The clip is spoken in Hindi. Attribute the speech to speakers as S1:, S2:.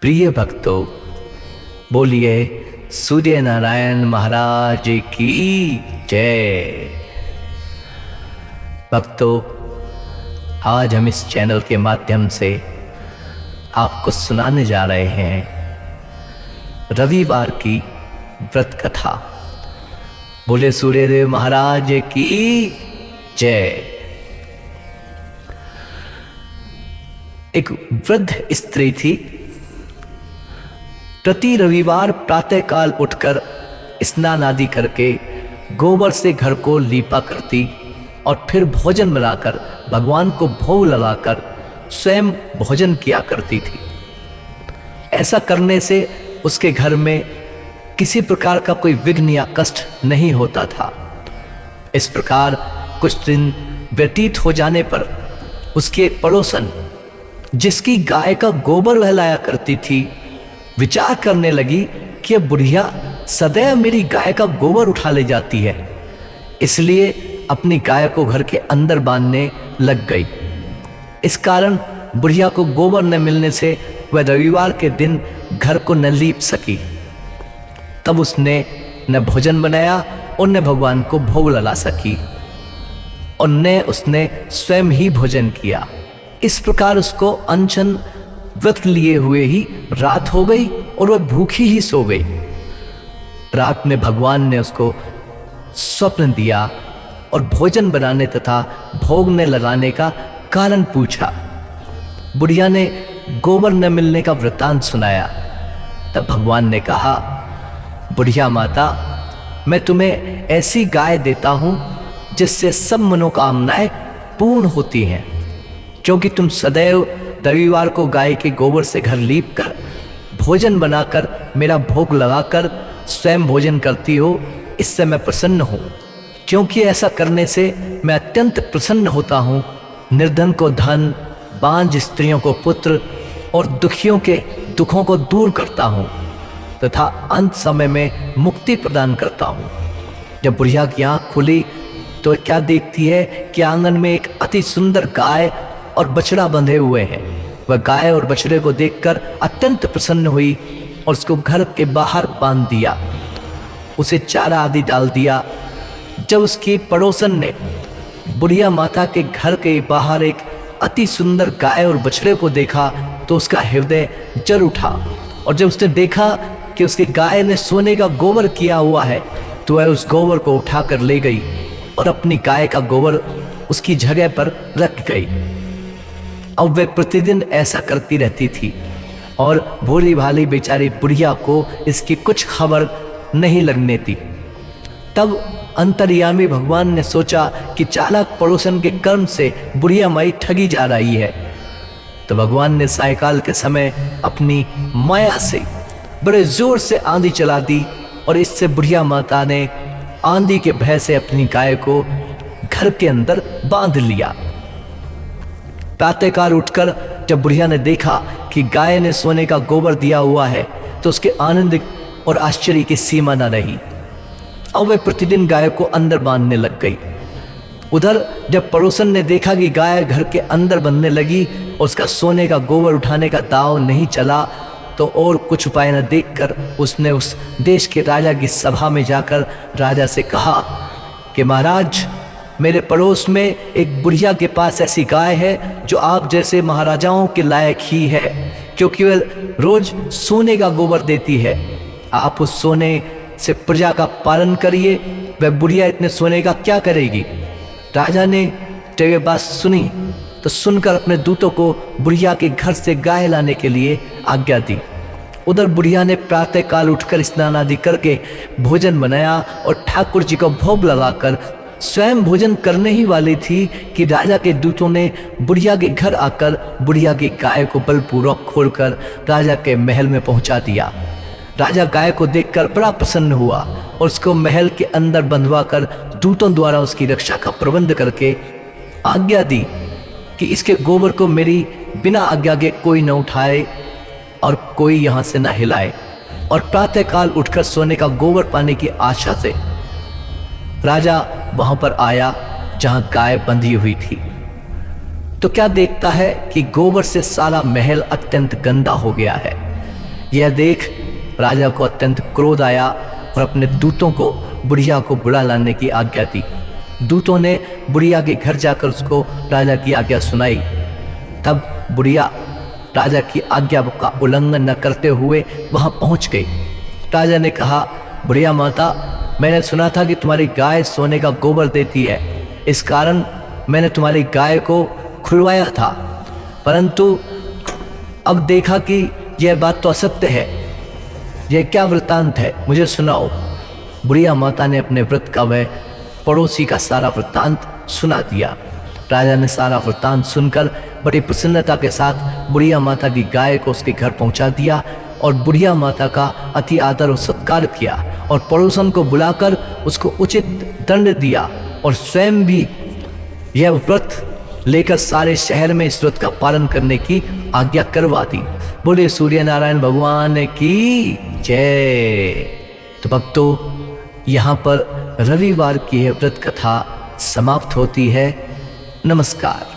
S1: प्रिय भक्तों, बोलिए सूर्य नारायण महाराज की जय। भक्तों, आज हम इस चैनल के माध्यम से आपको सुनाने जा रहे हैं रविवार की व्रत कथा। बोले सूर्यदेव महाराज की जय। एक वृद्ध स्त्री थी। प्रति रविवार प्रातःकाल उठकर स्नान आदि करके गोबर से घर को लीपा करती और फिर भोजन बनाकर भगवान को भोग लगाकर स्वयं भोजन किया करती थी। ऐसा करने से उसके घर में किसी प्रकार का कोई विघ्न या कष्ट नहीं होता था। इस प्रकार कुछ दिन व्यतीत हो जाने पर उसके पड़ोसन, जिसकी गाय का गोबर बहलाया करती थी, विचार करने लगी कि बुढ़िया सदैव मेरी गाय का गोबर उठा ले जाती है, इसलिए अपनी गाय को घर के अंदर बांधने लग गई। इस कारण बुढ़िया को गोबर न मिलने से वह रविवार के दिन घर को न लीप सकी। तब उसने न भोजन बनाया और न भगवान को भोग लगा सकी और न उसने स्वयं ही भोजन किया। इस प्रकार उसको अनशन व्रत लिए हुए ही रात हो गई और वह भूखी ही सो गई। रात में भगवान ने उसको स्वप्न दिया और भोजन बनाने तथा भोग ने लगाने का कारण पूछा। बुढ़िया ने गोबर न मिलने का वृत्तांत सुनाया। तब भगवान ने कहा, बुढ़िया माता, मैं तुम्हें ऐसी गाय देता हूं जिससे सब मनोकामनाएं पूर्ण होती हैं। क्योंकि तुम सदैव रविवार को गाय के गोबर से घर लीप कर भोजन बनाकर मेरा भोग लगाकर स्वयं भोजन करती हो, इससे मैं प्रसन्न हूँ। क्योंकि ऐसा करने से मैं अत्यंत प्रसन्न होता हूँ। निर्धन को धन, बांझ स्त्रियों को पुत्र और दुखियों के दुखों को दूर करता हूँ तथा अंत समय में मुक्ति प्रदान करता हूँ। जब बुढ़िया की आँख खुली तो क्या देखती है कि आंगन में एक अति सुंदर गाय और बछड़ा बंधे हुए हैं। वह गाय और बछड़े को देखकर अत्यंत प्रसन्न हुई और उसको घर के बाहर बांध दिया, उसे चारा आदि डाल दिया। जब उसकी पड़ोसन ने बुढ़िया माता के घर के बाहर एक अति सुंदर गाय और बछड़े को देखा तो उसका हृदय जल उठा। और जब उसने देखा कि उसकी गाय ने सोने का गोबर किया हुआ है तो वह उस गोबर को उठाकर ले गई और अपनी गाय का गोबर उसकी जगह पर रख गई। अब वह प्रतिदिन ऐसा करती रहती थी और भोली भाली बेचारी बुढ़िया को इसकी कुछ खबर नहीं लगने दी। तब अंतर्यामी भगवान ने सोचा कि चालाक पड़ोसन के कर्म से बुढ़िया माई ठगी जा रही है। तो भगवान ने सायकाल के समय अपनी माया से बड़े जोर से आंधी चला दी और इससे बुढ़िया माता ने आंधी के भय से अपनी गाय को घर के अंदर बांध लिया। प्रातःकाल उठकर जब बुढ़िया ने देखा कि गाय ने सोने का गोबर दिया हुआ है तो उसके आनंद और आश्चर्य की सीमा न रही। अब वह प्रतिदिन गाय को अंदर बांधने लग गई। उधर जब पड़ोसन ने देखा कि गाय घर के अंदर बंधने लगी और उसका सोने का गोबर उठाने का दांव नहीं चला तो और कुछ उपाय न देखकर उसने उस देश के राजा की सभा में जाकर राजा से कहा कि महाराज, मेरे पड़ोस में एक बुढ़िया के पास ऐसी गाय है जो आप जैसे महाराजाओं के लायक ही है, क्योंकि वह रोज सोने का गोबर देती है। आप उस सोने से प्रजा का पालन करिए, वह बुढ़िया इतने सोने का क्या करेगी। राजा ने जब ये बात सुनी तो सुनकर अपने दूतों को बुढ़िया के घर से गाय लाने के लिए आज्ञा दी। उधर बुढ़िया ने प्रातःकाल उठकर स्नान आदि करके भोजन बनाया और ठाकुर जी को भोग लगाकर स्वयं भोजन करने ही वाली थी कि राजा के दूतों ने बुढ़िया के घर आकर बुढ़िया की गाय को बलपूर्वक खोलकर राजा के महल में पहुंचा दिया। राजा गाय को देखकर बड़ा प्रसन्न हुआ और उसको महल के अंदर बंधवा कर दूतों द्वारा उसकी रक्षा का प्रबंध करके आज्ञा दी कि इसके गोबर को मेरी बिना आज्ञा के कोई न उठाए और कोई यहाँ से न हिलाए। और प्रातःकाल उठकर सोने का गोबर पाने की आशा से राजा वहां पर आया जहां गाय बंधी हुई थी। तो क्या देखता है कि गोबर से सारा महल अत्यंत गंदा हो गया है। यह देख राजा को अत्यंत क्रोध आया और अपने दूतों को बुढ़िया को बुला लाने की आज्ञा दी। दूतों ने बुढ़िया के घर जाकर उसको राजा की आज्ञा सुनाई। तब बुढ़िया राजा की आज्ञा का उल्लंघन न करते हुए वहां पहुंच गई। राजा ने कहा, बुढ़िया माता, मैंने सुना था कि तुम्हारी गाय सोने का गोबर देती है, इस कारण मैंने तुम्हारी गाय को खुलवाया था, परंतु अब देखा कि यह बात तो असत्य है। यह क्या वृत्तांत है, मुझे सुनाओ। बुढ़िया माता ने अपने व्रत का वह पड़ोसी का सारा वृत्तांत सुना दिया। राजा ने सारा वृत्तांत सुनकर बड़ी प्रसन्नता के साथ बुढ़िया माता की गाय को उसके घर पहुंचा दिया और बुढ़िया माता का अति आदर और सत्कार किया और पड़ोसन को बुलाकर उसको उचित दंड दिया और स्वयं भी यह व्रत लेकर सारे शहर में इस व्रत का पालन करने की आज्ञा करवा दी। बोले सूर्य नारायण भगवान की जय। तो भक्तों, यहाँ पर रविवार की यह व्रत कथा समाप्त होती है। नमस्कार।